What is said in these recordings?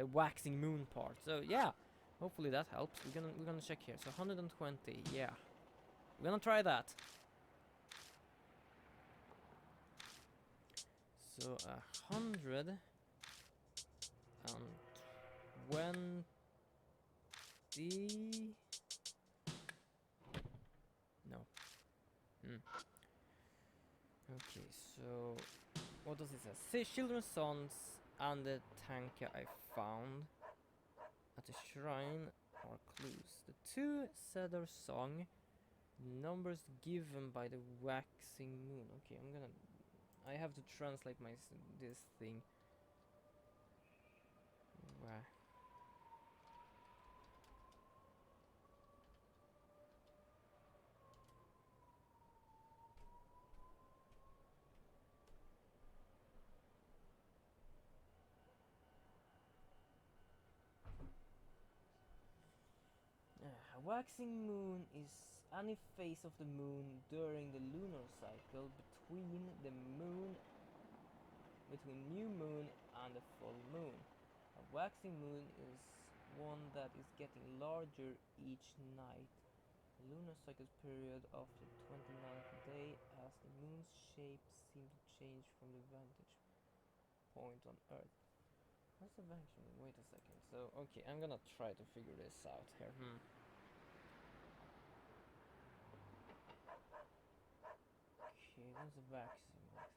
the waxing moon part. So yeah, hopefully that helps. We're gonna check here. So 120, yeah. We're gonna try that. So 120. No. Okay, so what does it say? Say children's songs and the tanka I found at the shrine are clues. The two cedar song, numbers given by the waxing moon. Okay, I have to translate this thing. Wa A waxing moon is any phase of the moon during the lunar cycle between new moon and the full moon. A waxing moon is one that is getting larger each night. The lunar cycle period of the 29th day as the moon's shape seems to change from the vantage point on Earth. What's the vantage point? Wait a second. So, okay, I'm gonna try to figure this out here. Okay, what's the waxing moon?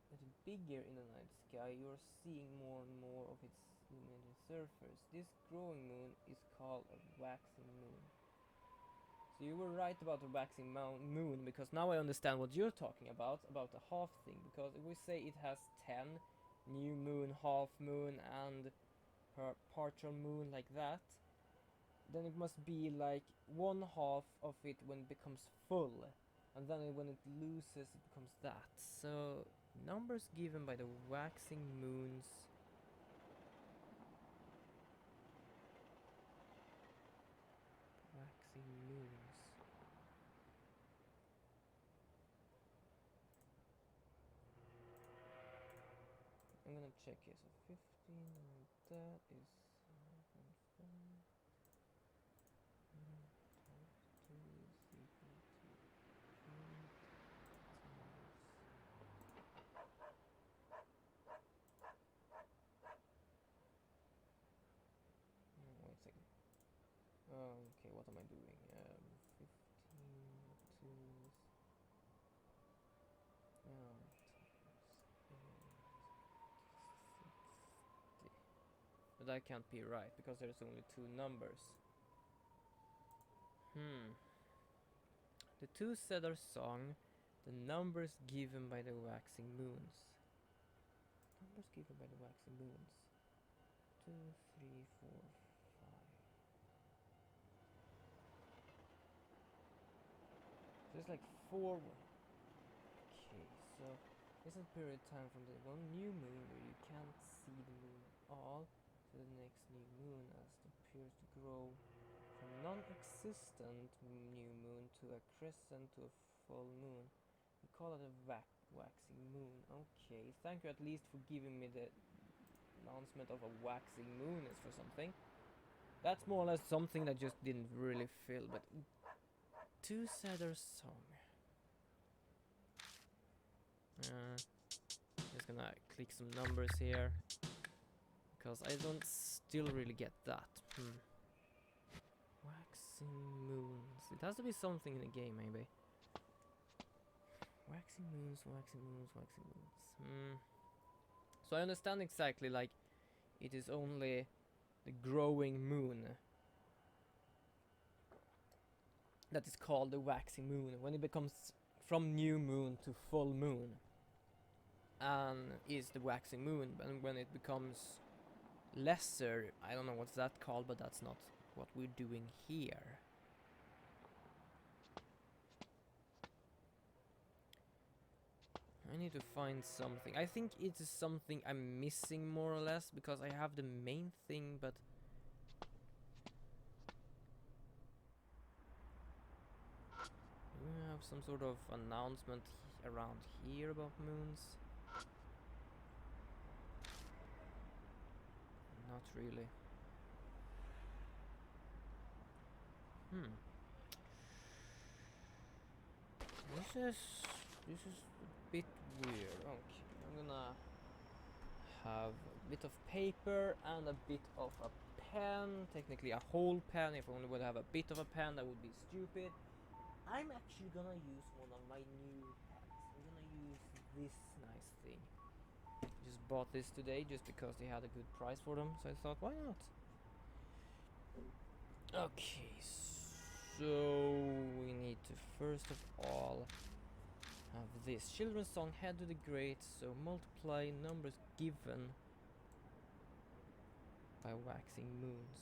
It's bigger in the night sky, you're seeing more and more of its illuminated surface. This growing moon is called a waxing moon. So you were right about the waxing moon, because now I understand what you're talking about the half thing. Because if we say it has 10, new moon, half moon, and partial moon like that, then it must be like one half of it when it becomes full, and then when it loses it becomes that. So numbers given by the waxing moons. Waxing moons. I'm gonna check here. So 15, and that is 2 is equal to 3 times. Wait a second. Okay, what am I doing? 15, 2 is... times 60. But that can't be right, because there's only two numbers. The two cedar song, the numbers given by the waxing moons. Numbers given by the waxing moons. 2, 3, 4, 5. There's like 4. Okay, so this is a period of time from the one new moon where you can't see the moon at all to the next new moon, as it appears to grow from non-existent new moon to a crescent to a full moon. We call it a waxing moon. Okay, thank you at least for giving me the announcement of a waxing moon is for something. That's more or less something that just didn't really fill, but two cedar song. Just gonna click some numbers here, because I don't still really get that. Waxing moons. It has to be something in the game, maybe. Waxing moons, waxing moons, waxing moons. So I understand exactly, like, it is only the growing moon that is called the waxing moon, when it becomes from new moon to full moon, and is the waxing moon. But when it becomes lesser, I don't know what's that called, but that's not what we're doing here. I need to find something. I think it is something I'm missing more or less, because I have the main thing, but do we have some sort of announcement around here about moons? really. This is a bit weird. Okay, I'm gonna have a bit of paper and a bit of a pen. Technically a whole pen. If I only would have a bit of a pen, that would be stupid. I'm actually gonna use one of my new pens. I'm gonna use this nice thing. Just bought this today just because they had a good price for them, so I thought, why not? Okay, so we need to first of all have this children's song, Head to the Great, so multiply numbers given by waxing moons.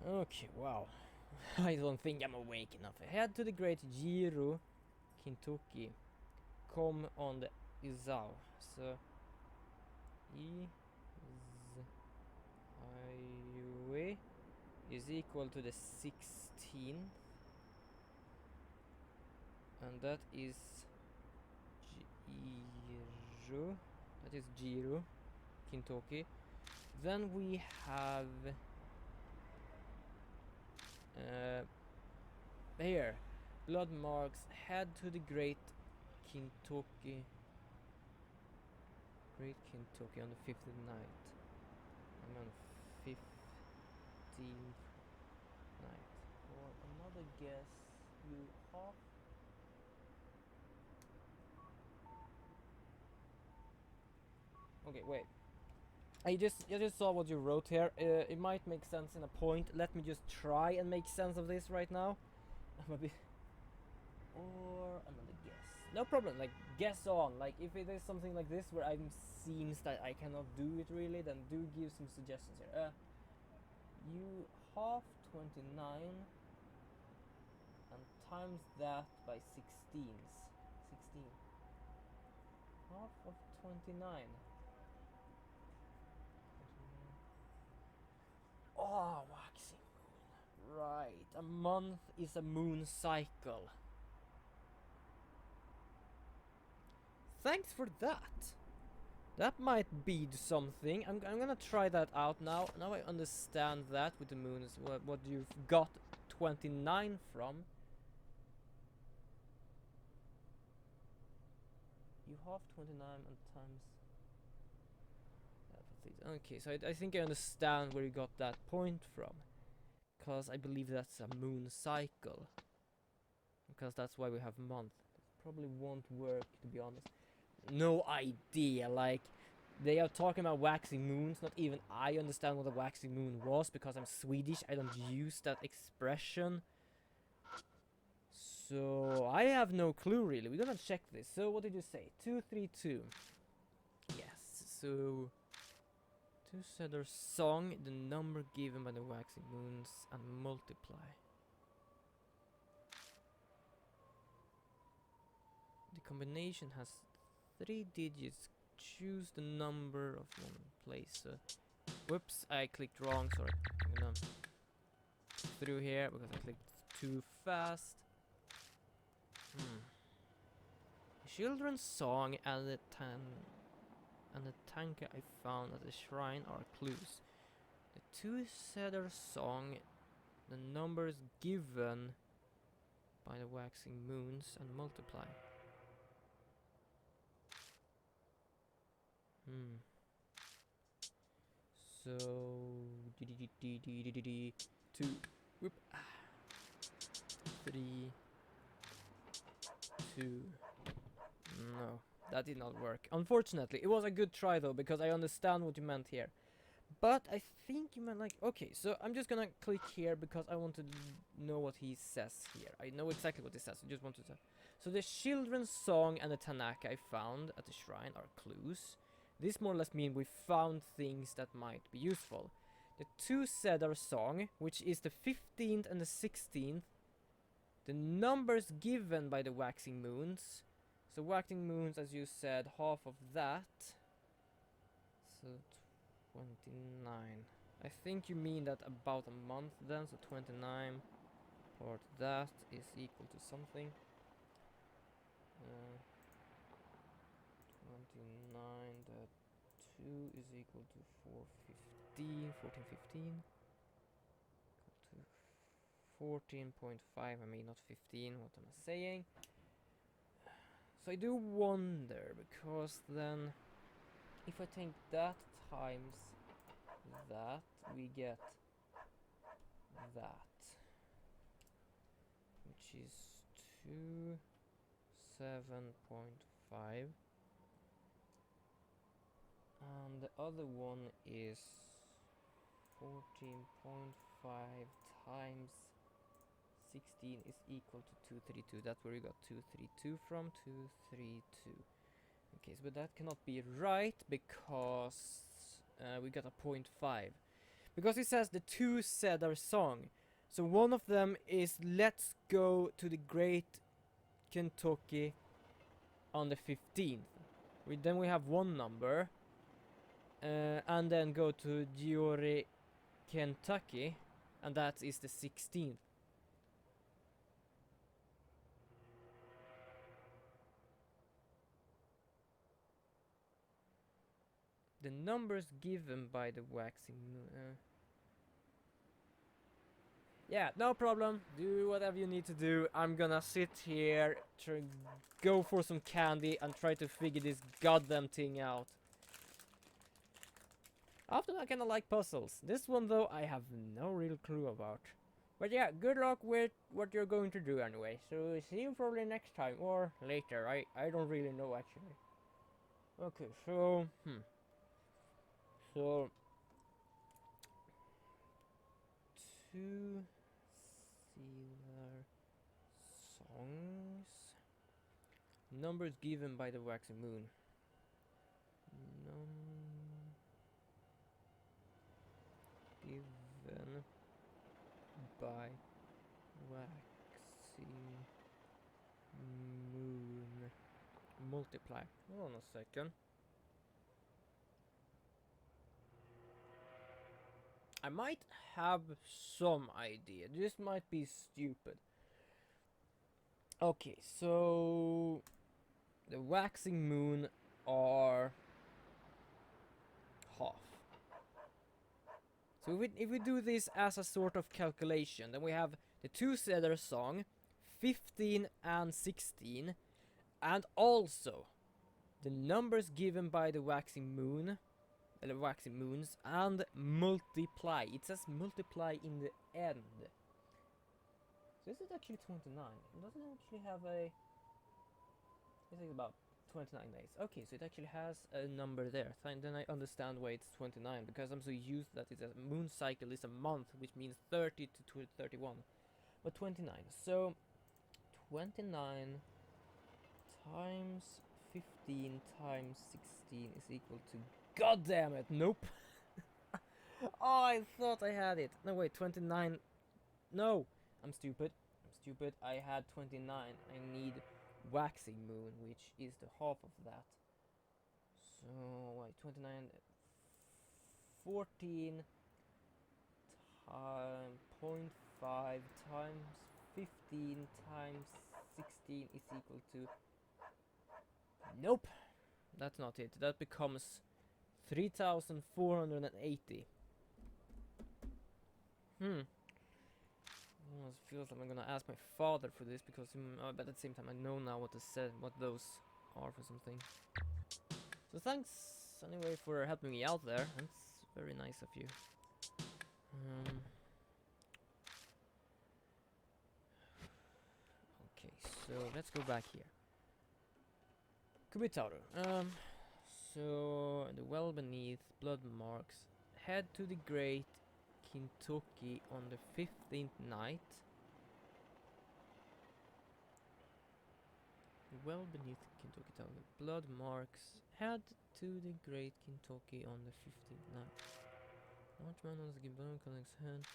Okay, wow. I don't think I'm awake enough. Head to the Great Jiro, Kentucky. Come on the Izao. So Highway is equal to the 16th, and that is Jiro. That is Jiro, Kentucky. Then we have here, blood marks, head to the Great Kentucky. Great Kentucky on the 5th night. I'm on 15th night. For another guess, you half. Okay, wait. I just saw what you wrote here. It might make sense in a point. Let me just try and make sense of this right now. I'm a bit. Or another guess. No problem. Like guess on. Like if it is something like this where it seems that I cannot do it really, then do give some suggestions here. You half 29 and times that by 16. Half of 29. Oh, waxing moon. Right. A month is a moon cycle. Thanks for that. That might be something. I'm gonna try that out now. Now I understand that with the moons. What you've got 29 from. You half 29 and times. Okay, so I think I understand where you got that point from. Because I believe that's a moon cycle. Because that's why we have month. It probably won't work, to be honest. No idea, like... They are talking about waxing moons. Not even I understand what a waxing moon was. Because I'm Swedish, I don't use that expression. So, I have no clue, really. We're gonna check this. So, what did you say? 232. Yes, so... To set our song, the number given by the waxing moons, and multiply. The combination has 3 digits. Choose the number of one place. Whoops, I clicked wrong, sorry. I'm gonna through here because I clicked too fast. Children's song and the tanka I found at the shrine are clues. The two-setter song, the numbers given by the waxing moons, and multiply. So 2, whoop, 3, 2. No, that did not work. Unfortunately, it was a good try though, because I understand what you meant here. But I think you meant like, okay, so I'm just gonna click here because I want to know what he says here. I know exactly what he says, I just want to say. So the children's song and the Tanaka I found at the shrine are clues. This more or less means we found things that might be useful. The two Cedar song, which is the 15th and the 16th. The numbers given by the waxing moons. So waxing moons, as you said, half of that. So 29. I think you mean that about a month then, so 29 part that is equal to something. Uh, 29, that 2 is equal to 415, 1415, equal to 14.5, I mean not 15, what am I saying? So I do wonder, because then if I take that times that, we get that, which is 27.5, and the other one is 14.5 times 16 is equal to 232. That's where we got 232 from. 232. Okay, so but that cannot be right because we got a 0.5. Because it says the two said our song. So one of them is let's go to the Great Kentucky on the 15th. Then we have one number. And then go to Gory, Kentucky. And that is the 16th. The numbers given by the waxing moon. Yeah, no problem. Do whatever you need to do. I'm gonna sit here, go for some candy, and try to figure this goddamn thing out. Often I kinda like puzzles. This one though, I have no real clue about. But yeah, good luck with what you're going to do anyway. So see you probably next time or later. I don't really know actually. Okay, so so two Caesar songs. Numbers given by the waxing moon. Given by waxing moon. Multiply. Hold on a second. I might have some idea. This might be stupid. Okay, so the waxing moon are half. So if we do this as a sort of calculation, then we have the two Cedar song, 15 and 16, and also the numbers given by the waxing moon, the waxing moons, and multiply. It says multiply in the end. So this is actually 29. It doesn't actually have a... It's like about 29 days. Okay, so it actually has a number there. Then I understand why it's 29, because I'm so used that it's a moon cycle is a month, which means 30 to 31. But 29. So 29 times 15 times 16 is equal to... God damn it, nope. Oh, I thought I had it. No, wait, 29. No, I'm stupid. I had 29. I need waxing moon, which is the half of that. So, wait, 29. 14 times 0.5 times 15 times 16 is equal to... Nope, that's not it. That becomes 3,480. Almost feels like I'm gonna ask my father for this because, but at the same time, I know now what those are for something. So thanks anyway for helping me out there. That's very nice of you. Okay, so let's go back here. Kubitaru. So the well beneath blood marks. Head to the Great Kentucky on the 15th night. Well beneath Kentucky Town. Blood marks. Head to the Great Kentucky on the 15th night. Large man on the gibbon connects hand.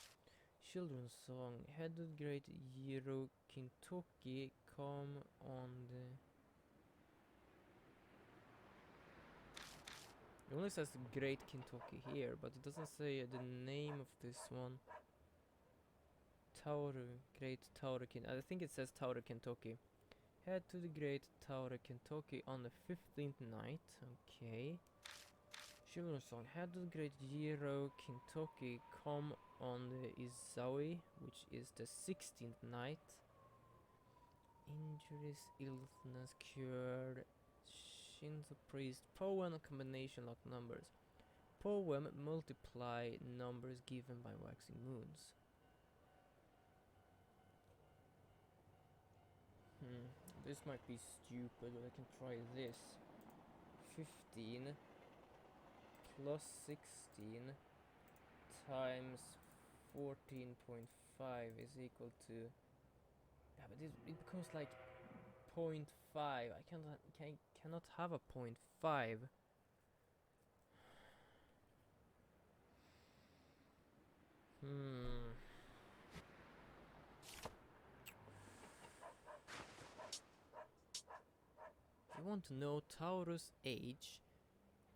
Children's song. Head to the Great Euro Kentucky. Come on the... It only says Great Kentucky here, but it doesn't say the name of this one. Great Tauru, I think it says Tauru, Kentucky. Head to the Great Tower, Kentucky on the 15th night. Okay. Children's song. Head to the Great Giro, Kentucky. Come on the Izawi, which is the 16th night. Injuries, illness cured. Shinto priest. Poem combination lock numbers. Poem multiply numbers given by waxing moons. This might be stupid, but I can try this. 15 plus 16 times 14.5 is equal to... Yeah, but it becomes like 0.5. I cannot have a 0.5. If you want to know Taurus' age,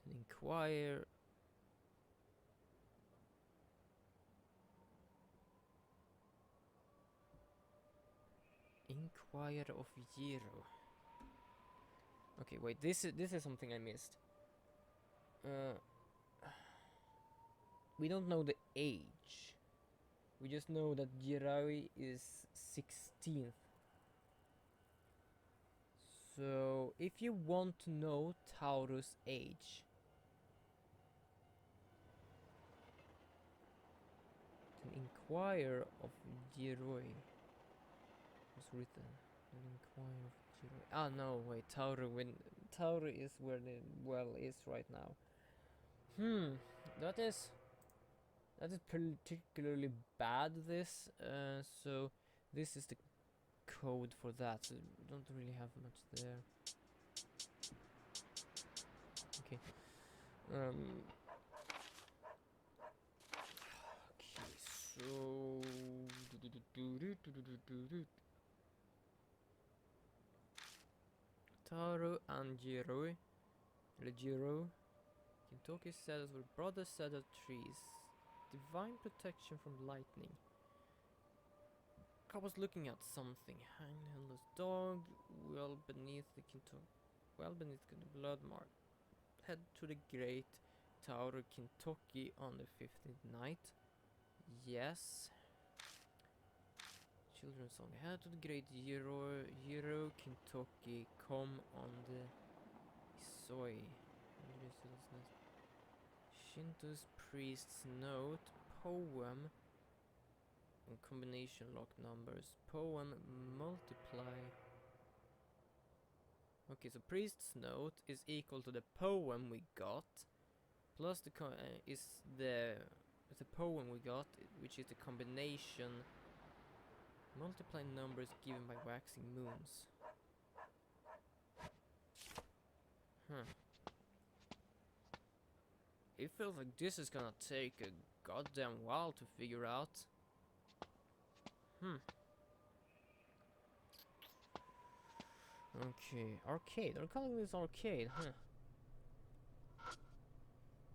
then inquire... Inquire of Giro. Okay, wait, this is something I missed. We don't know the age. We just know that Jirawi is 16th. So, if you want to know Taurus' age, then inquire of Jiroi. Was written. Then inquire of Jiroi. Ah, no, wait, Tauru is where the well is right now. That is particularly bad, this. So, this is the code for that, so we don't really have much there. Okay. Okay, so Taro and Jiroi, Kentucky cedars were brother cedar trees. Divine protection from lightning. I was looking at something. Handless dog, well beneath the blood mark. Head to the Great Tower, Kentucky on the 15th night. Yes. Children's song. Head to the Great Giro, Kentucky. Come on the Isoi. Shinto's priest's note. Poem. And combination lock numbers. Poem multiply. Okay, so priest's note is equal to the poem we got, plus the poem we got, which is the combination multiply numbers given by waxing moons. It feels like this is gonna take a goddamn while to figure out. Okay, arcade. They're calling this arcade, huh?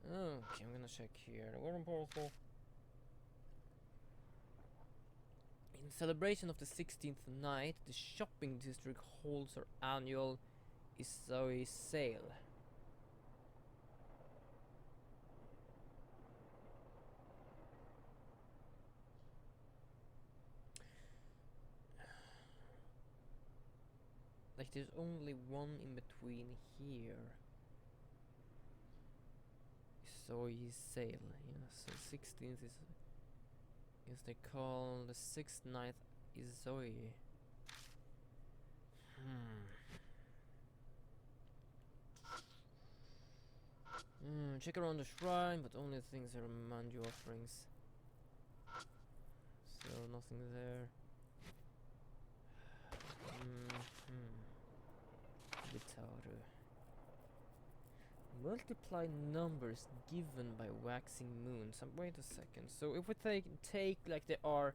Okay, I'm gonna check here. The Warren Portal. In celebration of the 16th night, the shopping district holds her annual Isoi sale. Like, there's only one in between here. Isoi sale, yeah, so 16th is... I guess they call the 6th night Isoi. Check around the shrine, but only things are manju offerings. So, nothing there. Bitaru. Multiply numbers given by waxing moons. Wait a second. So if we take like there are...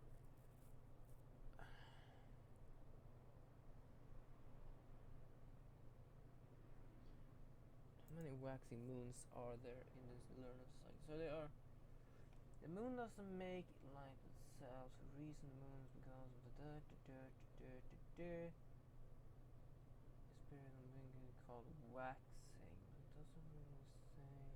How many waxing moons are there in this learner site? So there are... The moon doesn't make light itself. So recent moons because of the period of being called waxing. It doesn't really say.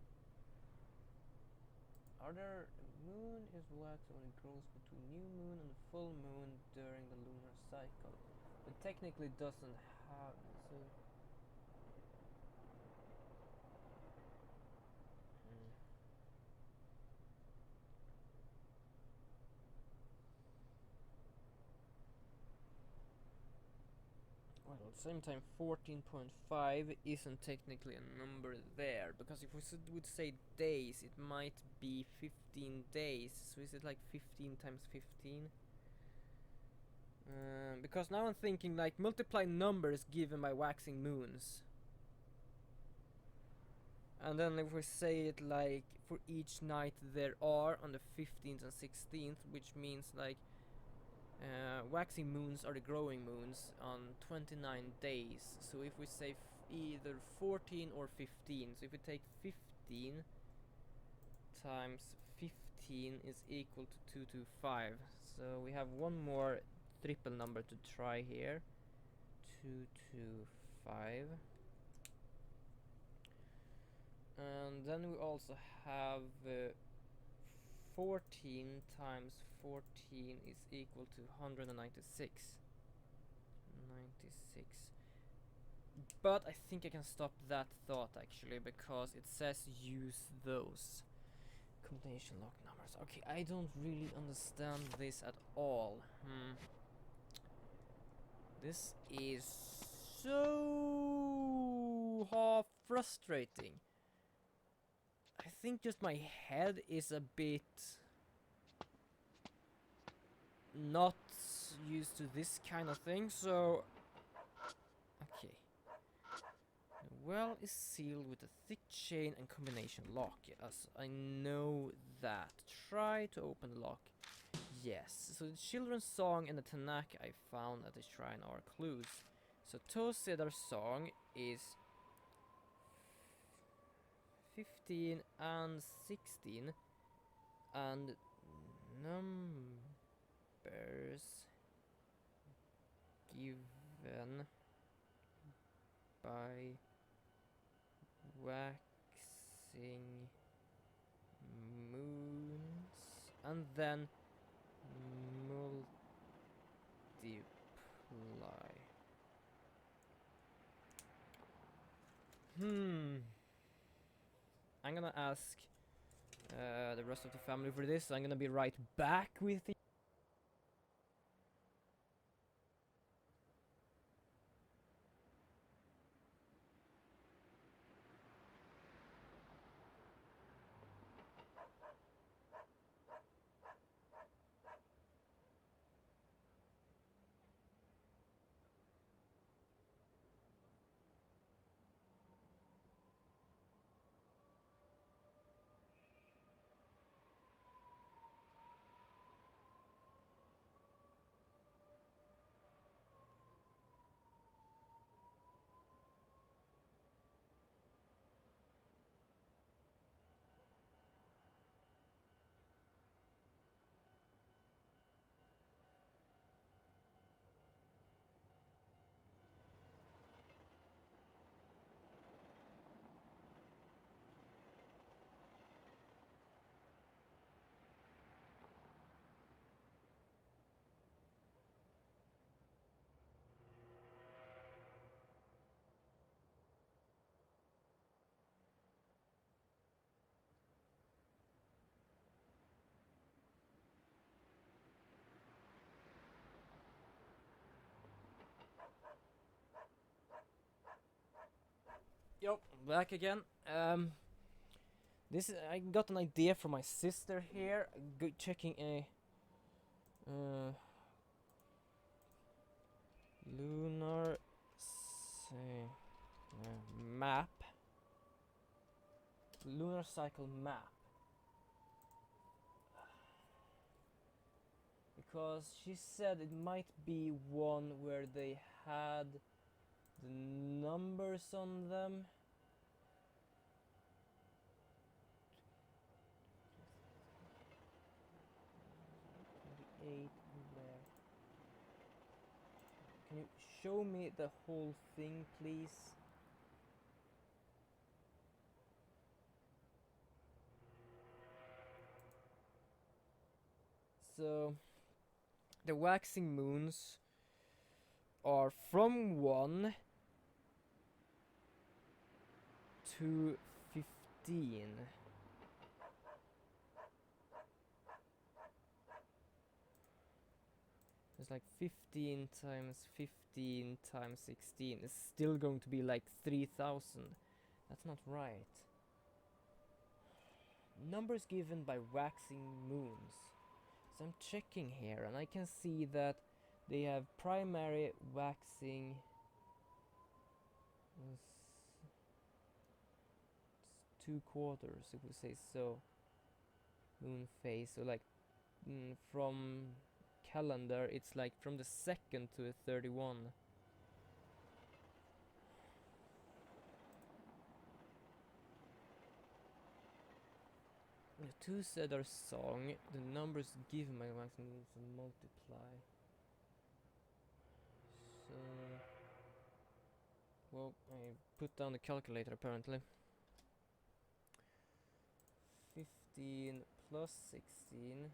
Moon is waxing when it grows between new moon and full moon during the lunar cycle. But technically doesn't have so. Well, at the same time, 14.5 isn't technically a number there, because if we would say days, it might be 15 days. So is it like 15 times 15? Because now I'm thinking like multiply numbers given by waxing moons. And then if we say it like for each night there are on the 15th and 16th, which means like waxing moons are the growing moons on 29 days. So if we say either 14 or 15, so if we take 15 times 15 is equal to 225. So we have one more triple number to try here. 225. And then we also have 14 times 14 is equal to 196. 96. But I think I can stop that thought actually, because it says use those combination lock numbers. Okay, I don't really understand this at all. This is so half frustrating. I think just my head is a bit not used to this kind of thing, so okay. The well is sealed with a thick chain and combination lock. Yes, I know that. Try to open the lock. Yes, so the children's song and the Tanakh I found at the shrine are clues. So Tosedar's song is 15 and 16, and numbers given by waxing moons and then multiply. I'm gonna ask the rest of the family for this. I'm gonna be right back with it. Yo, back again. This is, I got an idea from my sister here. Checking a lunar map, lunar cycle map, because she said it might be one where they had the numbers on them. Can you show me the whole thing, please? So, the waxing moons are from 1 to 15. It's like 15 times 15 times 16 is still going to be like 3000. That's not right. Numbers given by waxing moons. So I'm checking here and I can see that they have primary waxing. It's 2/4 if we say so. Moon phase. So like from calendar it's like from the 2nd to the 31. The two Cedar song, the numbers given by waxing moons multiply. So, well, I put down the calculator apparently. 15 plus 16.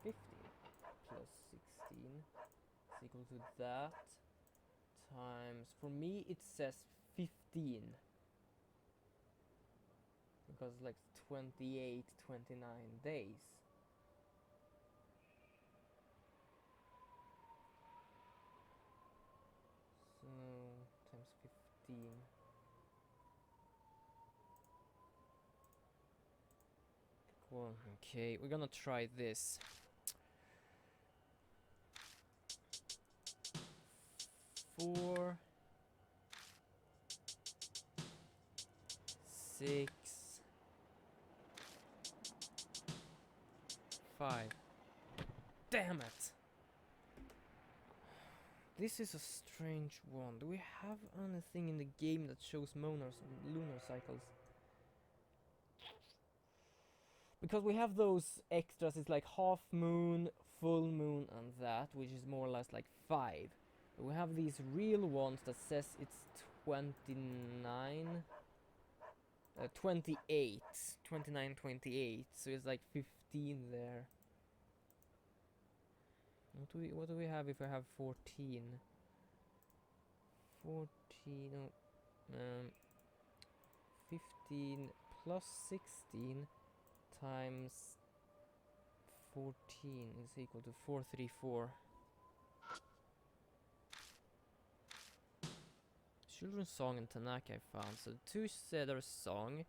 15 plus 16 is equal to that times, for me it says 15 because it's like 28, 29 days. So times 15. Cool. Okay, we're gonna try this. 4, 6, 5. Damn it! This is a strange one. Do we have anything in the game that shows lunar cycles? Because we have those extras, it's like half moon, full moon and that, which is more or less like 5. But we have these real ones that says it's 29, 28, 29, 28, so it's like 15 there. What do we have if I have 14? 14, no, 15 plus 16 times 14 is equal to 434. Children's song in Tanaka I found. So two Cedar song,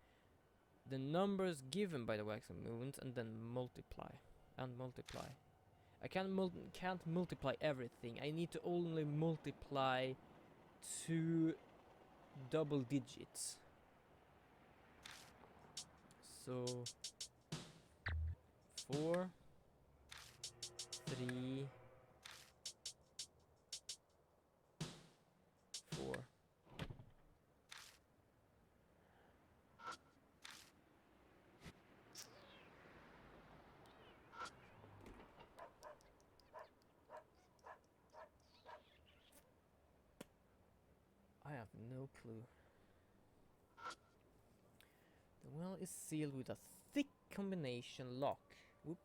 the numbers given by the waxing moons, and then multiply. I can't multiply everything. I need to only multiply 2 double digits. So 4, 3, 4. I have no clue. The well is sealed with a thick combination lock. Whoop.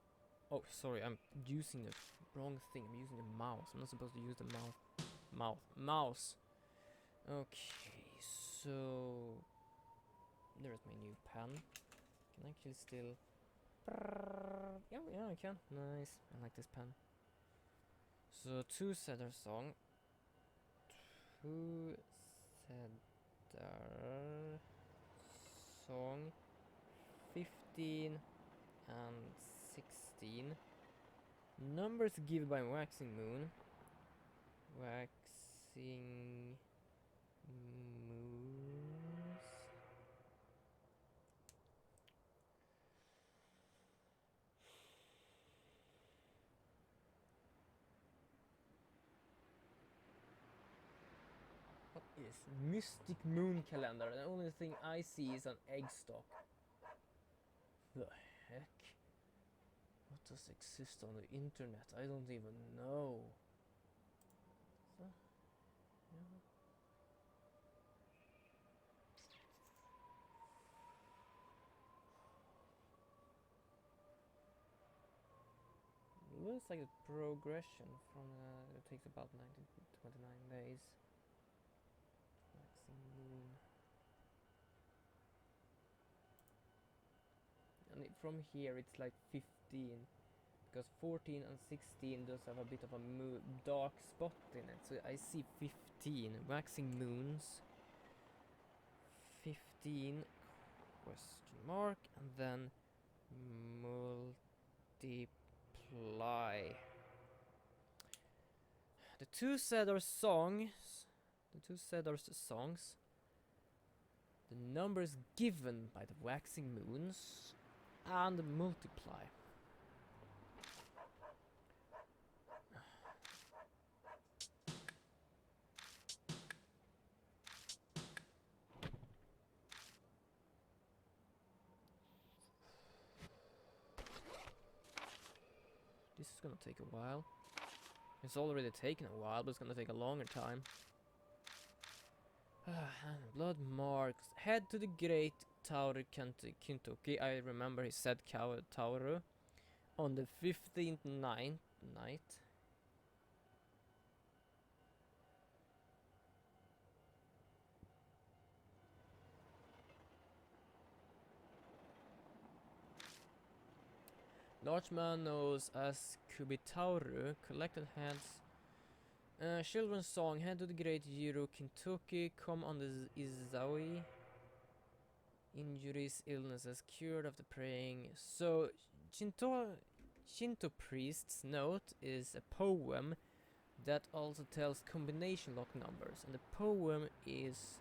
Oh, sorry, I'm using the wrong thing. I'm using the mouse. I'm not supposed to use the mouse. Okay, so there's my new pen. Can I actually still... Yeah, I can. Nice. I like this pen. So, two Cedar song. 2 Cedar song. 15 and 16. Numbers given by waxing moon. Waxing moons. What is Mystic Moon Calendar? The only thing I see is an egg stock. The heck? What does exist on the internet? I don't even know. So, yeah. Looks like a progression from it takes about 19 to 29 days. Waxing moon. And from here it's like 15. Because 14 and 16 does have a bit of a dark spot in it. So I see 15 waxing moons. 15 question mark and then multiply. The two said are songs. The numbers given by the waxing moons and multiply. This is gonna take a while. It's already taken a while, but it's gonna take a longer time. Blood marks. Head to the Great Tower Kentucky. I remember he said Tower on the 15th night. Large man knows as Kubitauru collected heads. Children's song. Head to the Great Euro Kentucky. Come on the Izawi. Injuries, illnesses, cured after praying. So Shinto priest's note is a poem that also tells combination lock numbers, and the poem is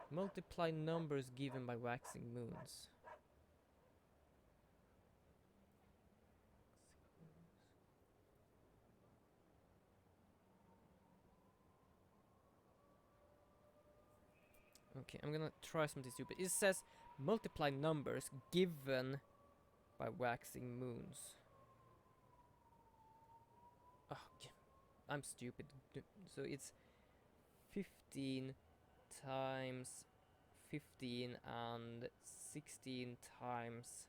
multiply numbers given by waxing moons. Okay, I'm gonna try something stupid. It says multiply numbers given by waxing moons. Oh, I'm stupid. So it's 15 times 15 and 16 times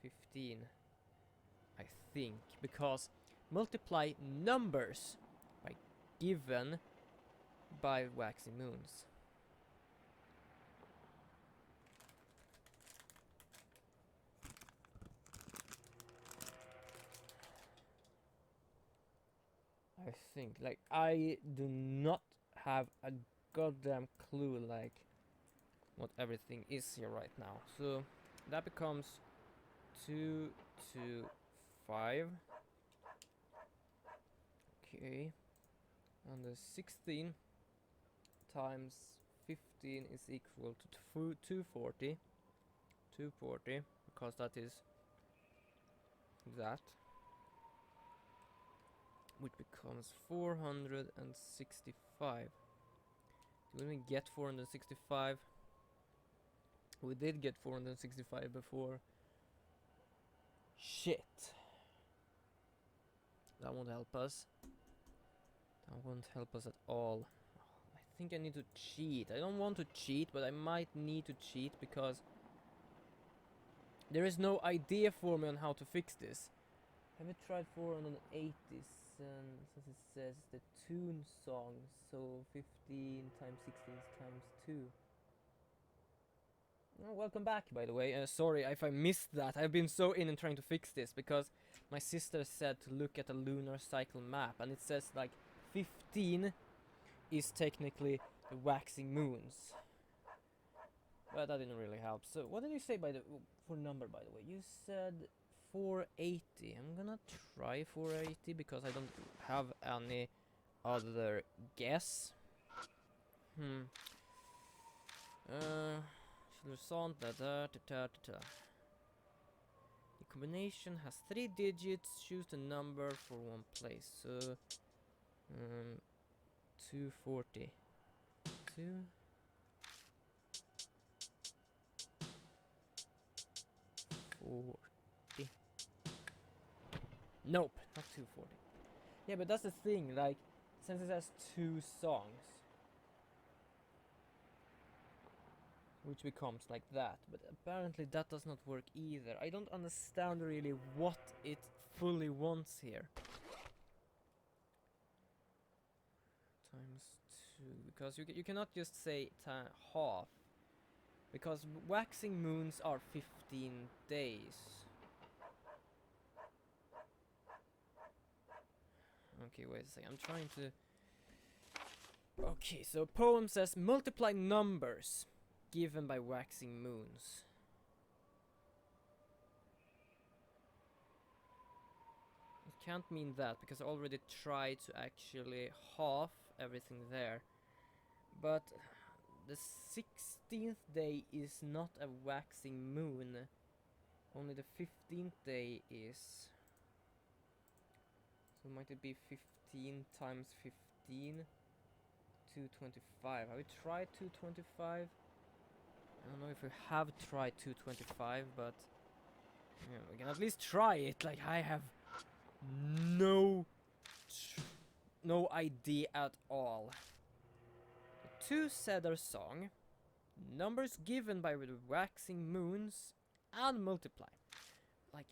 15, I think, because multiply numbers by given by waxing moons. I think, like, I do not have a goddamn clue, like, what everything is here right now. So that becomes 2, 2, 5. Okay. And the 16 times 15 is equal to 240. 240, because that is that. Which becomes 465. Did we get 465? We did get 465 before. Shit. That won't help us. That won't help us at all. I think I need to cheat. I don't want to cheat, but I might need to cheat because there is no idea for me on how to fix this. Have you tried 480 since it says the tune song, so 15 times 16 times 2. Oh, welcome back, by the way. Sorry if I missed that. I've been so in and trying to fix this because my sister said to look at a lunar cycle map, and it says like 15 is technically the waxing moons. But that didn't really help. So what did you say for number, by the way? You said 480. I'm gonna try 480 because I don't have any other guess. The combination has 3 digits. Choose the number for one place. So 240. 2 40. Nope, not 240. Yeah, but that's the thing, like, since it has 2 songs, which becomes like that, but apparently that does not work either. I don't understand really what it fully wants here. Times 2, because you cannot just say half, because waxing moons are 15 days. Okay, wait a second, I'm trying to... Okay, so poem says multiply numbers given by waxing moons. It can't mean that, because I already tried to actually half everything there. But the 16th day is not a waxing moon. Only the 15th day is. So might it be 15 times 15? 225. Have we tried 225? I don't know if we have tried 225, but yeah, we can at least try it. Like, I have no idea at all. To Cedar song, numbers given by the waxing moons and multiply. Like,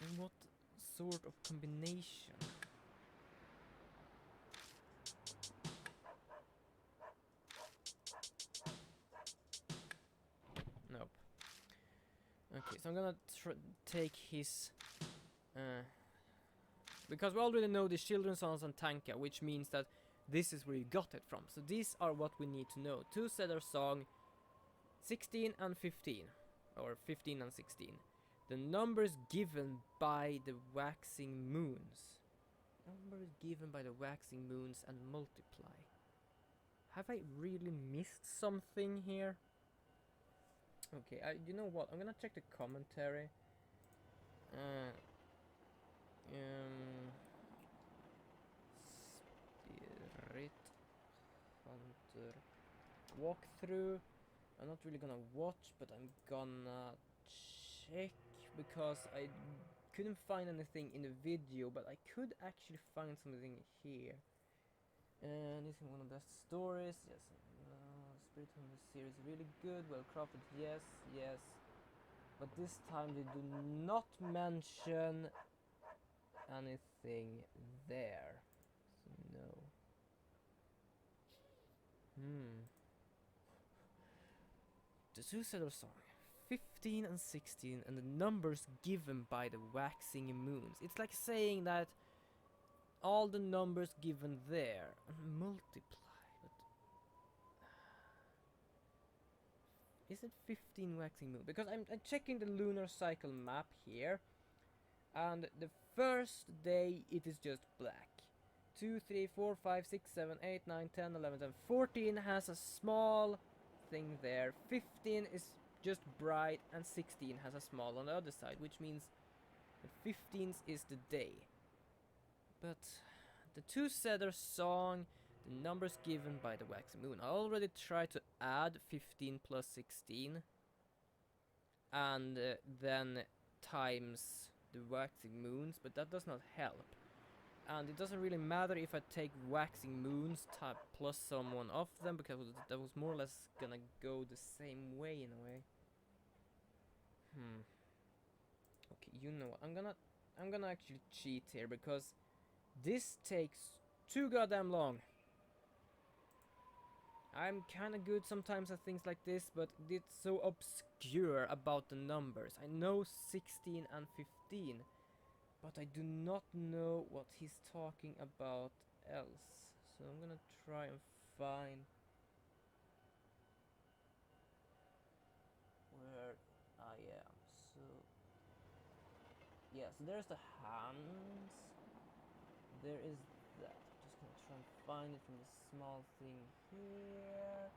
in what sort of combination? Nope. Okay, so I'm gonna take his... because we already know the children's songs on Tanka, which means that this is where you got it from. So these are what we need to know. To Cedar song 16 and 15. Or 15 and 16. The numbers given by the waxing moons. Numbers given by the waxing moons and multiply. Have I really missed something here? Okay, you know what? I'm gonna check the commentary. Spirit Hunter walkthrough. I'm not really gonna watch, but I'm gonna check, because I couldn't find anything in the video, but I could actually find something here. And this is one of the best stories. Yes, Spirit Hunter series really good, well crafted. Yes, yes. But this time they do not mention anything there. So no. The Suicidal Song 15 and 16 and the numbers given by the waxing moons. It's like saying that all the numbers given there and multiply. But is it 15 waxing moon? Because I'm checking the lunar cycle map here, and the first day it is just black. 2, 3, 4, 5, 6, 7, 8, 9, 10, 11, 12, 14 has a small thing there. 15 is just bright, and 16 has a small on the other side, which means the 15th is the day. But the To Cedar song, the numbers given by the waxing moon. I already tried to add 15 plus 16 and then times the waxing moons, but that does not help. And it doesn't really matter if I take waxing moons plus someone of them, because that was more or less gonna go the same way in a way. Okay, you know what? I'm gonna actually cheat here, because this takes too goddamn long. I'm kinda good sometimes at things like this, but it's so obscure about the numbers. I know 16 and 15, but I do not know what he's talking about else. So I'm gonna try and find where I am. So yeah, so there's the hands. There is that. Just gonna try and find it from the small thing here.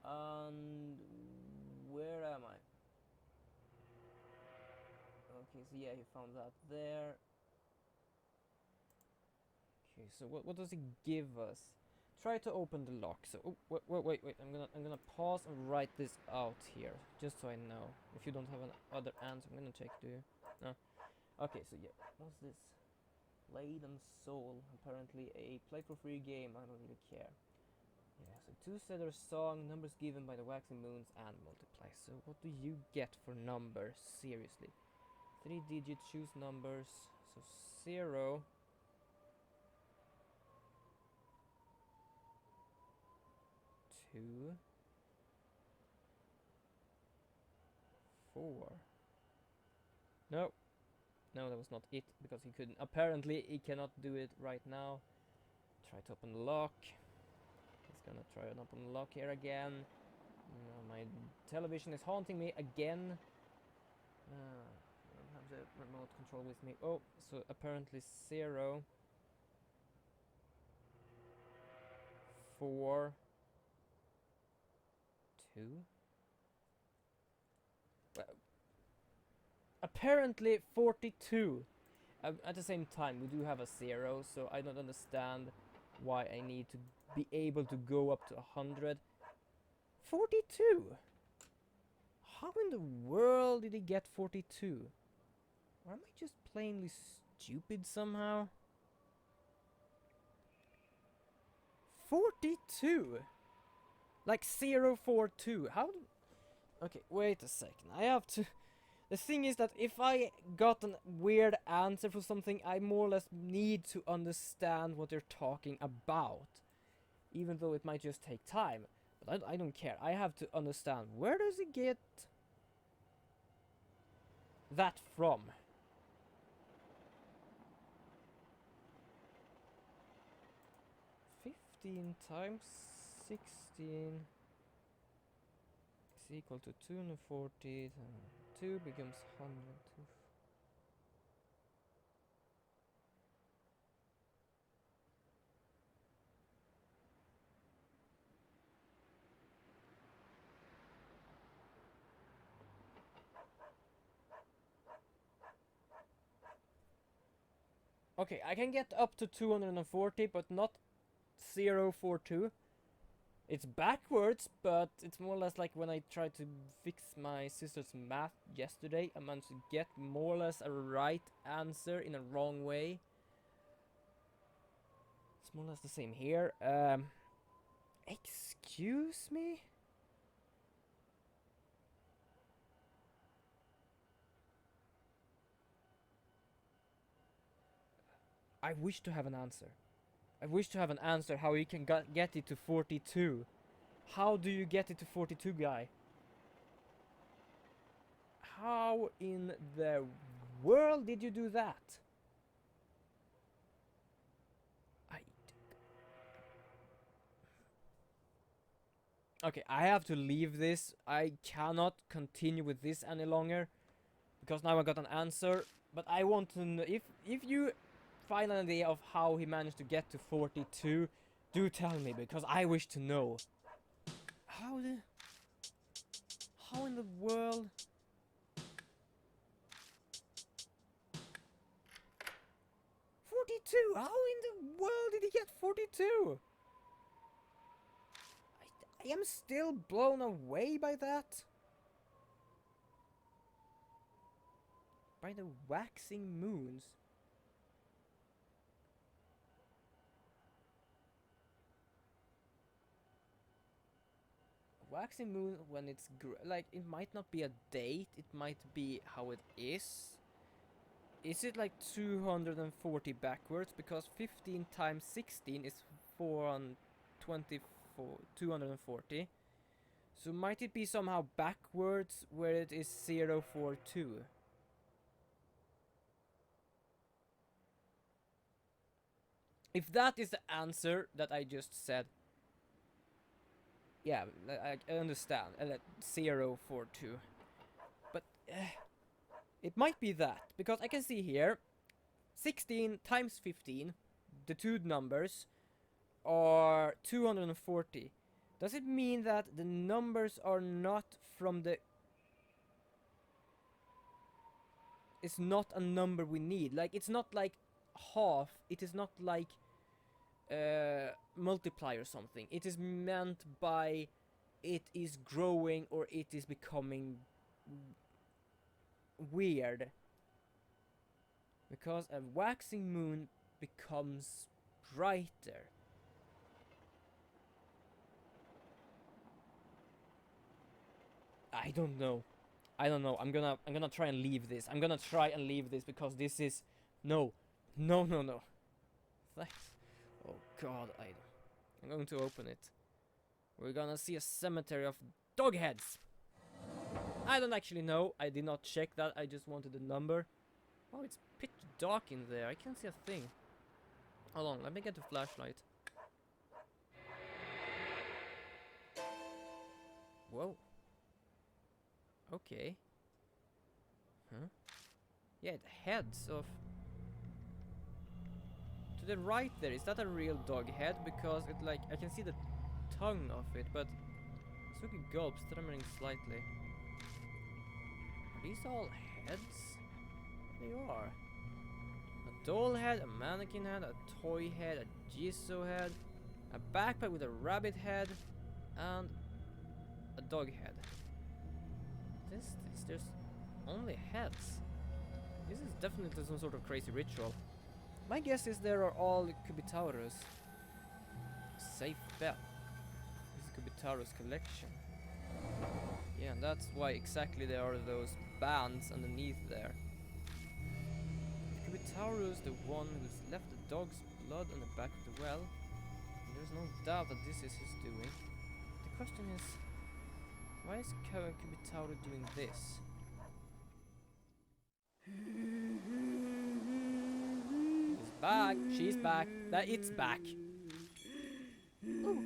And where am I? Okay, so yeah, he found that there. Okay, so what does it give us? Try to open the lock. So wait. I'm gonna pause and write this out here, just so I know. If you don't have an other answer, I'm gonna check. Do you? No. Okay, so yeah, what's this? Laden Soul, apparently a play for free game, I don't really care. Yeah, so two-setter song, numbers given by the waxing moons, and multiply. So what do you get for numbers? Seriously. 3-digit choose numbers. So 0, 2, 4. No, no, that was not it, because he couldn't. Apparently, he cannot do it right now. Try to open the lock. He's gonna try and open the lock here again. No, my television is haunting me again. I don't have the remote control with me. Oh, so apparently 0, 4, 2. Well, apparently 42. At the same time, we do have a 0, so I don't understand why I need to be able to go up to 100. 42! How in the world did he get 42? Or am I just plainly stupid somehow? 42! Like 042. How? Okay, wait a second. I have to. The thing is that if I got a weird answer for something, I more or less need to understand what they're talking about. Even though it might just take time. But I don't care. I have to understand. Where does he get that from? 15 times 16 is equal to 240. 2 becomes 100. Okay, I can get up to 240, but not 042. It's backwards, but it's more or less like when I tried to fix my sister's math yesterday. I managed to get more or less a right answer in a wrong way. It's more or less the same here. Excuse me? I wish to have an answer. I wish to have an answer how you can get it to 42. How do you get it to 42, guy? How in the world did you do that? Okay, I have to leave this. I cannot continue with this any longer. Because now I got an answer. But I want to know, if you find an idea of how he managed to get to 42, do tell me, because I wish to know. How in the world? 42! How in the world did he get 42? I am still blown away by that. By the waxing moons. Waxing moon, when it's like, it might not be a date, it might be how it is. Is it like 240 backwards? Because 15 times 16 is 424, 240. So might it be somehow backwards where it is 042? If that is the answer that I just said, yeah, I understand. 042. But it might be that, because I can see here 16 times 15, the two numbers, are 240. Does it mean that the numbers are not from the... It's not a number we need. Like, it's not like half. It is not like multiply or something. It is meant by it is growing or it is becoming weird. Because a waxing moon becomes brighter. I don't know. I'm gonna try and leave this. I'm gonna try and leave this because this is no. No. Thanks. Oh god, I'm going to open it. We're gonna see a cemetery of dog heads. I don't actually know. I did not check that. I just wanted the number. Oh, it's pitch dark in there. I can't see a thing. Hold on, let me get the flashlight. Whoa. Okay. Huh? Yeah, it heads of... To the right there, is that a real dog head? Because it like, I can see the tongue of it, but Suki gulps, trembling slightly. Are these all heads? They are. A doll head, a mannequin head, a toy head, a Jisoo head, a backpack with a rabbit head, and a dog head. There's only heads. This is definitely some sort of crazy ritual. My guess is there are all Kubitaurus. Safe bet. This is Kubitaurus collection. Yeah, and that's why exactly there are those bands underneath there. If Kubitaurus the one who's left the dog's blood on the back of the well, there's no doubt that this is his doing. The question is, why is Kubitauru doing this? He's back. She's back. It's back. Ooh,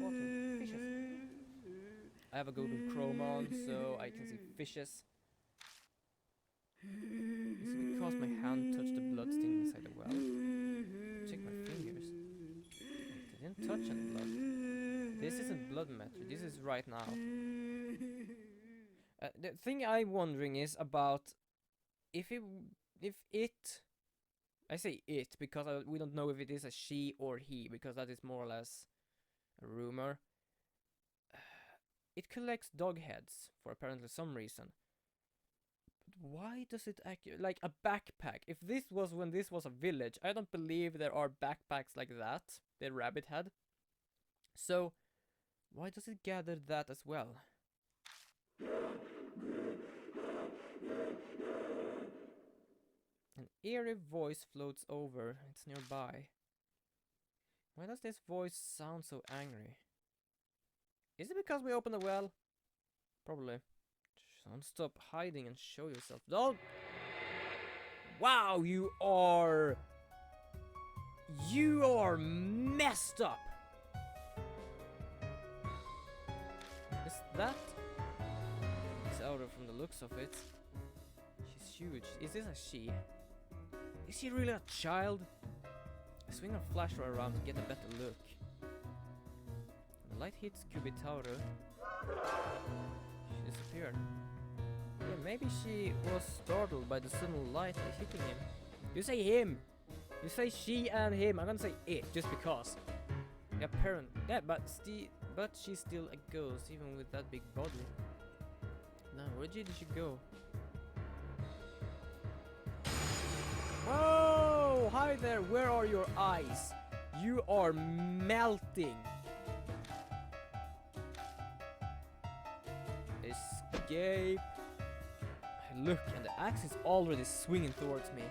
water. Fishes. I have a Google Chrome on, so I can see fishes. Is it because my hand touched the blood stain inside the well? Check my fingers. Wait, I didn't touch any blood. This isn't blood matter. This is right now. The thing I'm wondering is about if it, I say it because we don't know if it is a she or he, because that is more or less a rumor. It collects dog heads for apparently some reason. But why does it act like a backpack? If this was when this was a village, I don't believe there are backpacks like that. The rabbit head. So why does it gather that as well? An eerie voice floats over. It's nearby. Why does this voice sound so angry? Is it because we opened the well? Probably. Don't stop hiding and show yourself. Don't! Wow, you are messed up! Is that? It's out from the looks of it. She's huge. Is this a she? Is she really a child? I swing her flashlight around to get a better look. The light hits Kubitauru. She disappeared. Yeah, maybe she was startled by the sudden light hitting him. You say him! You say she and him. I'm gonna say it, just because. Yeah, parent. Yeah, but she's still a ghost, even with that big body. Now, where did she go? Whoa! Hi there, where are your eyes? You are melting. Escape. I look, and the axe is already swinging towards me.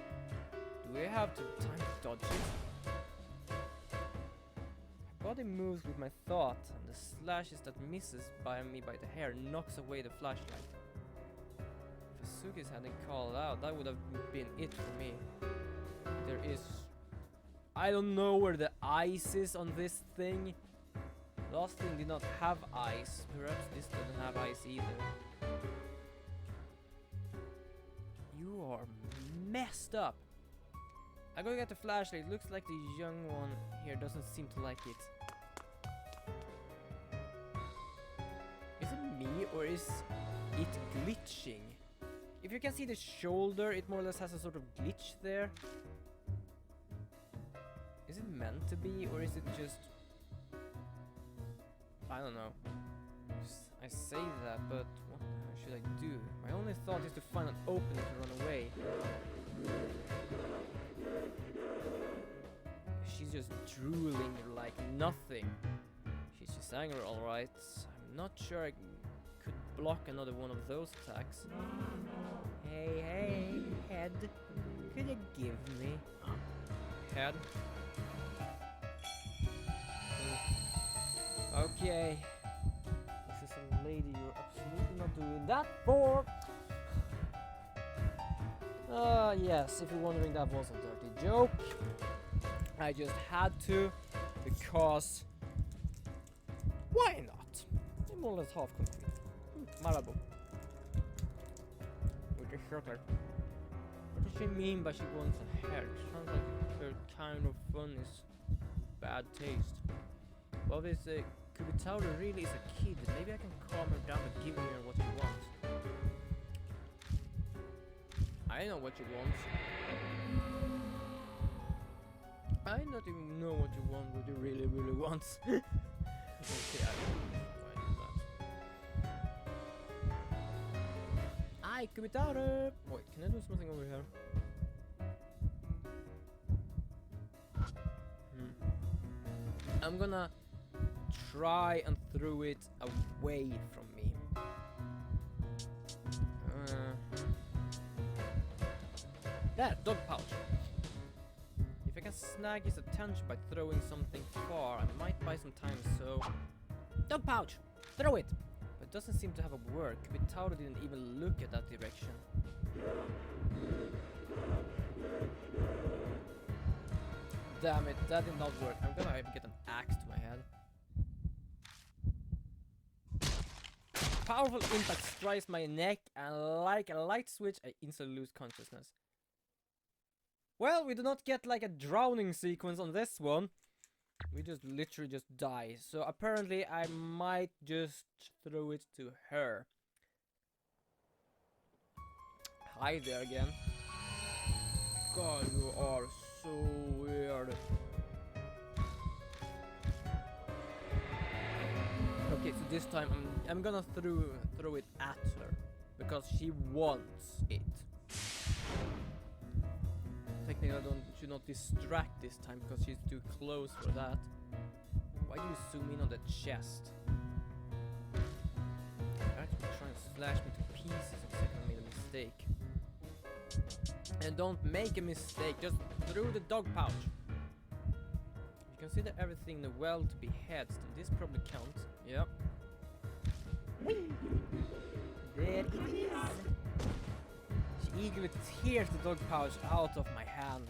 Do we have time to dodge it? My body moves with my thought, and the slashes that misses by me by the hair knocks away the flashlight. If Asuki's hadn't called out, that would have been it for me. There is... I don't know where the ice is on this thing. Last thing did not have ice. Perhaps this doesn't have ice either. You are messed up. I go get the flashlight. It looks like the young one here doesn't seem to like it. Is it me or is it glitching? If you can see the shoulder, it more or less has a sort of glitch there. Is it meant to be, or is it just... I don't know. I say that, but what should I do? My only thought is to find an opening to run away. just drooling like nothing. She's angry, alright. I'm not sure I could block another one of those attacks. Hey, head. Could you give me? Head? Okay. This is a lady you're absolutely not doing that for. Yes, if you're wondering, that was a dirty joke. I just had to, because why not? I'm more or less half complete. Marable. With a circle. What does she mean by she wants a hair? It sounds like her kind of fun is bad taste. Well, this Kubitaru really is a kid. Maybe I can calm her down by giving her what she wants. I know what you want. I don't even know what you want, what you really, really want. Okay, I don't know that. I Kubitaru! Wait, can I do something over here? I'm gonna try and throw it away from me. There, dog pouch. If I can snag his attention by throwing something far, I might buy some time, so... Dog pouch! Throw it! But it doesn't seem to have a work. Kubitaru didn't even look at that direction. Damn it, that did not work. I'm gonna get an axe to my head. Powerful impact strikes my neck, and like a light switch, I instantly lose consciousness. Well, we do not get like a drowning sequence on this one. We just literally just die. So apparently I might just throw it to her. Hi there again. God, you are so weird. Okay, so this time I'm gonna throw it at her because she wants it. Technically, I should not distract this time because she's too close for that. Why do you zoom in on the chest? You're actually trying to slash me to pieces and second I made a mistake. And don't make a mistake, just through the dog pouch. If you consider everything in the well to be heads, then this probably counts. Yep. There it is. She eagerly tears the dog pouch out of my hand.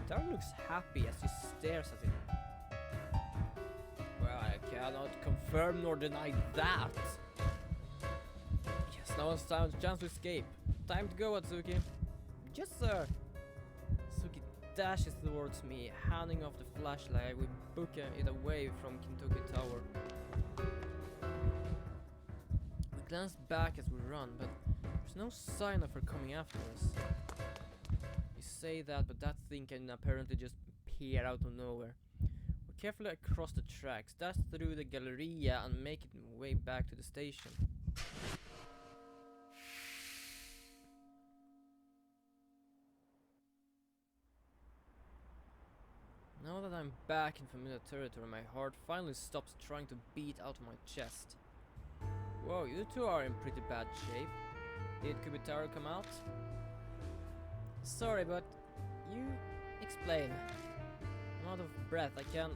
Taro looks happy as she stares at it. Well, I cannot confirm nor deny that. Yes, now it's time chance to escape. Time to go, Atsuki. Yes, sir. Atsuki dashes towards me, handing off the flashlight. We book it away from Kentucky Tower. We glance back as we run, but there's no sign of her coming after us. We say that, but that thing can apparently just appear out of nowhere. We carefully across the tracks, dash through the Galleria, and make it way back to the station. Now that I'm back in familiar territory, my heart finally stops trying to beat out of my chest. Whoa, you two are in pretty bad shape. Did Kubitaru come out? Sorry, but you explain. I'm out of breath, I can't...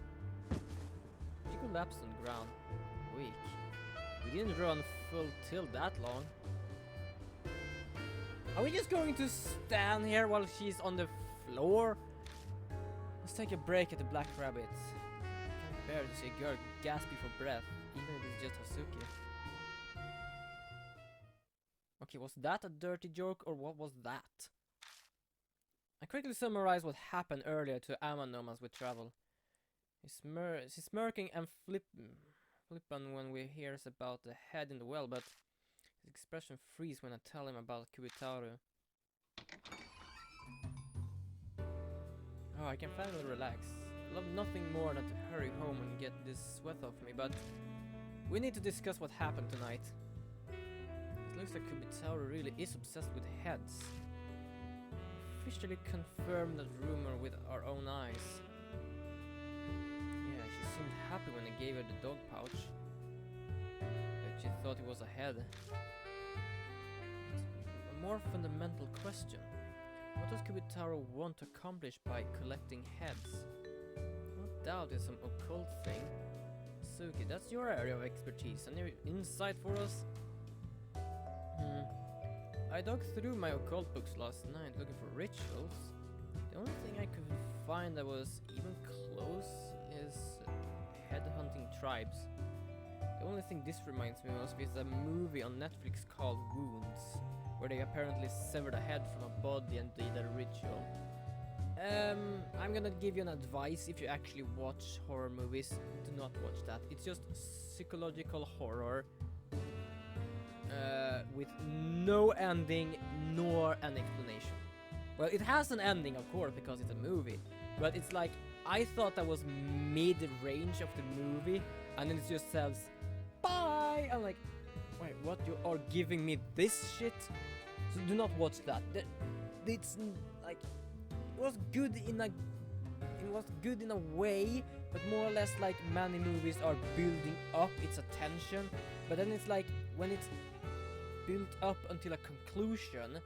You collapsed on the ground. Weak. We didn't run full tilt that long. Are we just going to stand here while she's on the floor? Let's take a break at the Black Rabbit. I can't bear to see a girl gasping for breath, even if it's just Hazuki. Okay, was that a dirty joke or what was that? I quickly summarize what happened earlier to Amanom as we travel. He's smirking and flippin' when we hears about the head in the well, but his expression freezes when I tell him about Kubitaru. Oh, I can finally relax. I love nothing more than to hurry home and get this sweat off me, but we need to discuss what happened tonight. It looks like Kubitaru really is obsessed with heads. officially confirmed that rumor with our own eyes. Yeah, she seemed happy when I gave her the dog pouch. But she thought it was a head. A more fundamental question. What does Kubitaro want to accomplish by collecting heads? No doubt it's some occult thing. Suki, that's your area of expertise. Any insight for us? I dug through my occult books last night looking for rituals. The only thing I could find that was even close is headhunting tribes. The only thing this reminds me of is a movie on Netflix called Wounds, where they apparently severed a head from a body and did a ritual. I'm gonna give you an advice. If you actually watch horror movies, do not watch that. It's just psychological horror with no ending nor an explanation. Well, it has an ending, of course, because it's a movie, but it's like, I thought that was mid-range of the movie, and then it just says bye. I'm like, wait, what? You are giving me this shit? So do not watch that. It's like, it was good in a way, but more or less like many movies are building up its attention, but then it's like when it's built up until a conclusion,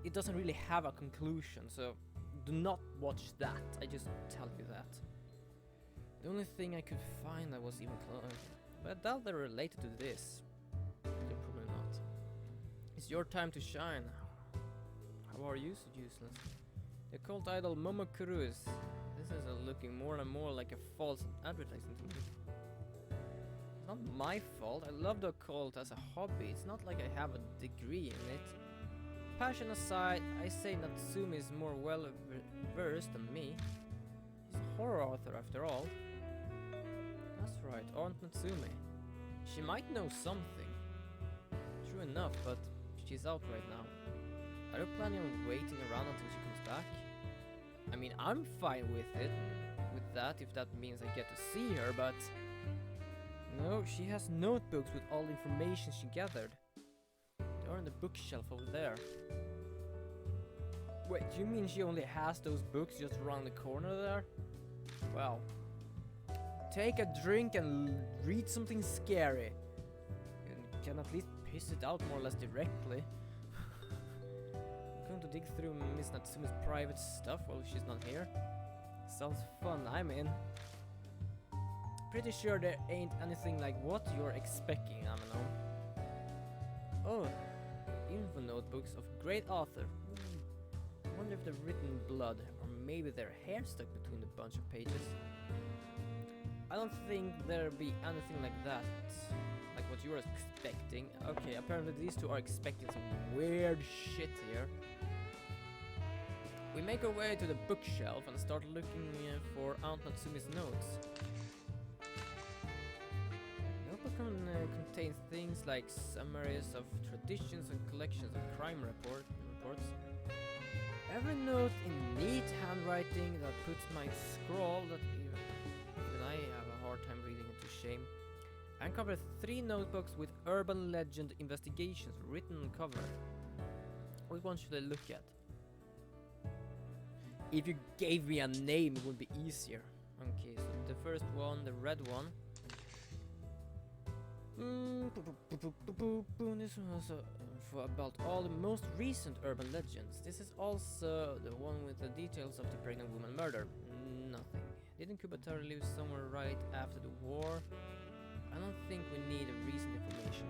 it doesn't really have a conclusion. So do not watch that. I just tell you that. The only thing I could find that was even close, but I doubt they're related to this. They're probably not. It's your time to shine. How are you so useless? The cult idol Momokuru's. This is looking more and more like a false advertising to me. It's not my fault. I love the occult as a hobby. It's not like I have a degree in it. Passion aside, I say Natsumi is more well versed than me. He's a horror author after all. That's right, Aunt Natsumi. She might know something. True enough, but she's out right now. Are you planning on waiting around until she comes back? I mean, I'm fine with that, if that means I get to see her, but... No, she has notebooks with all the information she gathered. They are on the bookshelf over there. Wait, you mean she only has those books just around the corner there? Well, take a drink and read something scary. You can at least piss it out more or less directly. Going to dig through Miss Natsumi's private stuff while she's not here. Sounds fun, I'm in. Pretty sure there ain't anything like what you're expecting, Amino. Oh, info notebooks of great author. I wonder if they're written in blood, or maybe their hair stuck between a bunch of pages. I don't think there'll be anything like that, like what you're expecting. Okay, apparently these two are expecting some weird shit here. We make our way to the bookshelf and start looking for Aunt Natsumi's notes. The notebook contains things like summaries of traditions and collections of crime reports. Every note in neat handwriting that puts my scrawl that even I have a hard time reading it to shame. And cover 3 notebooks with urban legend investigations written on cover. Which one should I look at? If you gave me a name, it would be easier. Okay, so the first one, the red one. This one also about all the most recent urban legends. This is also the one with the details of the pregnant woman murder. Nothing. Didn't Kubatari live somewhere right after the war? I don't think we need a recent information.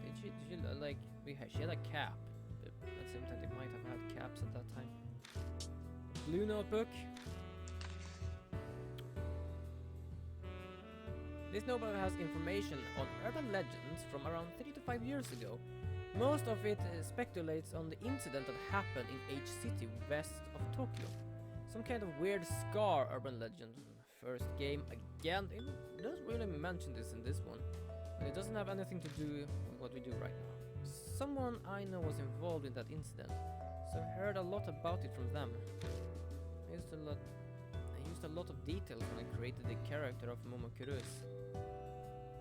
Did she like, she had a cap. At the same time, they might have had caps at that time. Blue notebook. This notebook has information on urban legends from around 3 to 5 years ago. Most of it speculates on the incident that happened in H City west of Tokyo. Some kind of weird scar urban legend. First game again. It doesn't really mention this in this one. And it doesn't have anything to do with what we do right now. Someone I know was involved in that incident, so I heard a lot about it from them. I used a lot of details when I created the character of Momokuru's.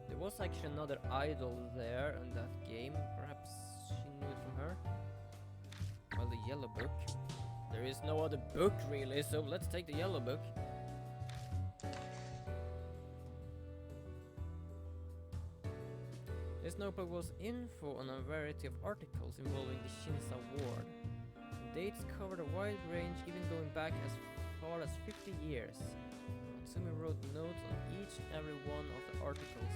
There was actually another idol there in that game. Perhaps she knew it from her. Well, yellow book. There is no other book really, so let's take the yellow book. This notebook was info on a variety of articles involving the Shinsa Ward. Dates covered a wide range, even going back as far as 50 years. Matsumi wrote notes on each and every one of the articles.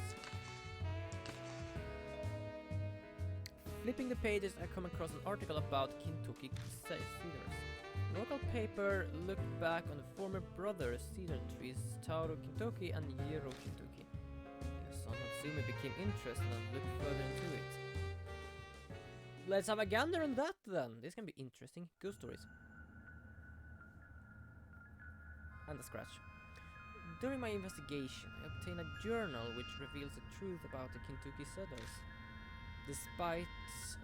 Flipping the pages, I come across an article about Kintoki cedars. The local paper looked back on the former brothers' cedar trees, Tauro Kintoki and Jiro Kintoki. Son Hatsumi became interested and looked further into it. Let's have a gander on that then. This can be interesting. Ghost stories. And a scratch. During my investigation, I obtained a journal which reveals the truth about the Kintoki cedars. Despite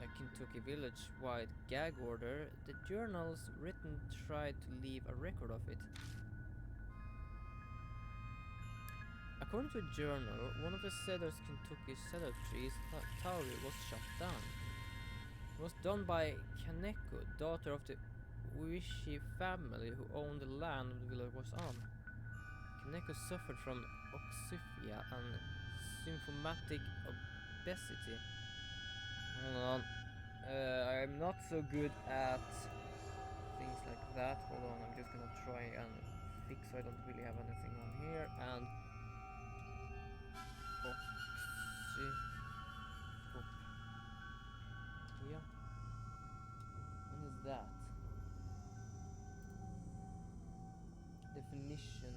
a Kintoki village-wide gag order, the journal's written tried to leave a record of it. According to a journal, one of the cedars Kintoki cedar trees, Tauri, was shot down. It was done by Kaneko, daughter of the Uishi family who owned the land the village was on. Kaneko suffered from oxyphia and symptomatic obesity. Hold on. I'm not so good at things like that. Hold on, I'm just gonna try and fix so I don't really have anything on here. And yeah. What is that? Definition.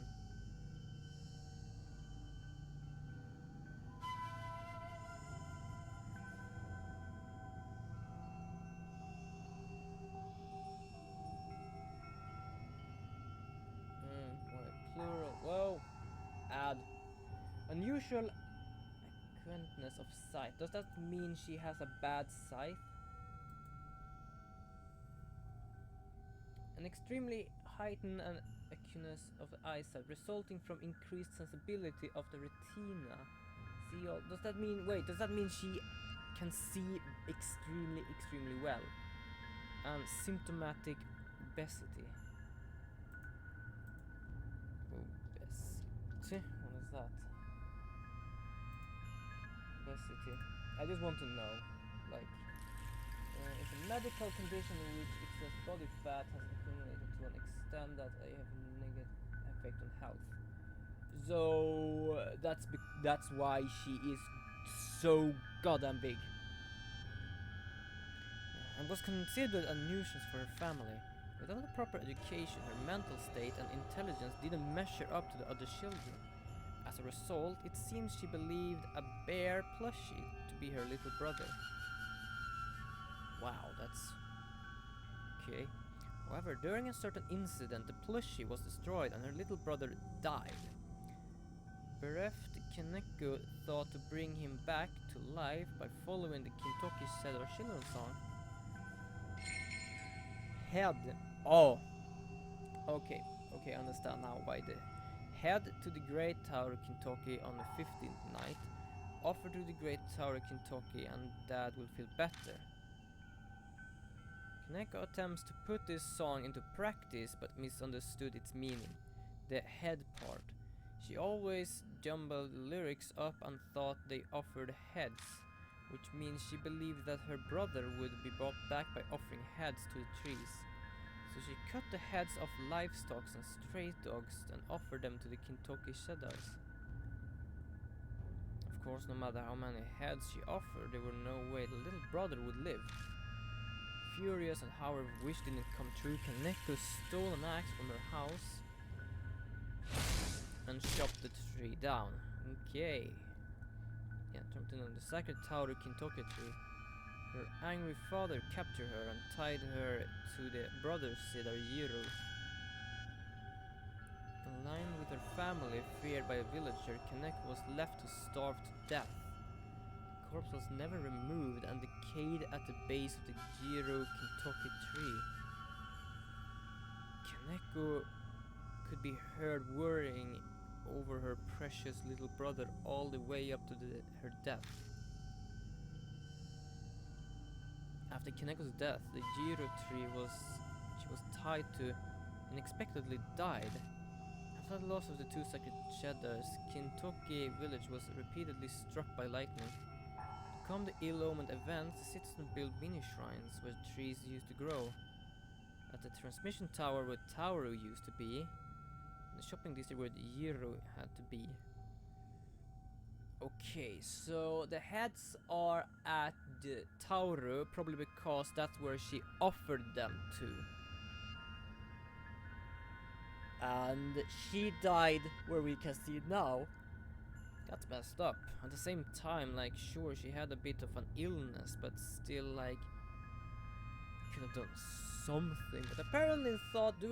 Plural. Whoa. Add. Unusual acuteness of sight. Does that mean she has a bad sight? An extremely heightened acuteness of the eyesight resulting from increased sensibility of the retina. See, does that mean? Wait, does that mean she can see extremely well? And symptomatic obesity. Obesity. What is that? Obesity. I just want to know, like, it's a medical condition in which excess body fat has accumulated to an extent that I have a negative effect on health. So that's why she is so goddamn big. And was considered a nuisance for her family. Without the proper education, her mental state and intelligence didn't measure up to the other children. As a result, it seems she believed a bear plushie to be her little brother. Wow, that's okay. However, during a certain incident, the plushie was destroyed and her little brother died. Bereft, Kaneko thought to bring him back to life by following the Kintoki cedar children's song. Head. Oh. Okay, I understand now why the head to the Great Tower Kintoki on the 15th night. Offer to the Great Tower Kintoki and Dad will feel better. Kaneko attempts to put this song into practice but misunderstood its meaning. The head part. She always jumbled the lyrics up and thought they offered heads, which means she believed that her brother would be brought back by offering heads to the trees. So she cut the heads of livestock and stray dogs and offered them to the Kintoki cedars. Of course, no matter how many heads she offered, there were no way the little brother would live. Furious at how her wish didn't come true, Kaneko stole an axe from her house and chopped the tree down. Okay. Yeah, jumped in on the sacred Tauru Kintoki tree. Her angry father captured her and tied her to the brother's cedar Jiro. Aligned with her family, feared by a villager, Kaneko was left to starve to death. The corpse was never removed and decayed at the base of the Jiro Kintoki tree. Kaneko could be heard worrying over her precious little brother all the way up to her death. After Kineko's death, the Jiro tree she was tied to unexpectedly died. After the loss of the two sacred cheddars, Kintoki village was repeatedly struck by lightning. To calm the ill-omened events, the citizens built mini-shrines where trees used to grow. At the transmission tower where Tauru used to be, and the shopping district where the Jiro had to be. Okay, so the heads are at the Tauru, probably because that's where she offered them to. And she died where we can see now. That's messed up. At the same time, like, sure, she had a bit of an illness, but still, like, could have done something. But apparently thought doing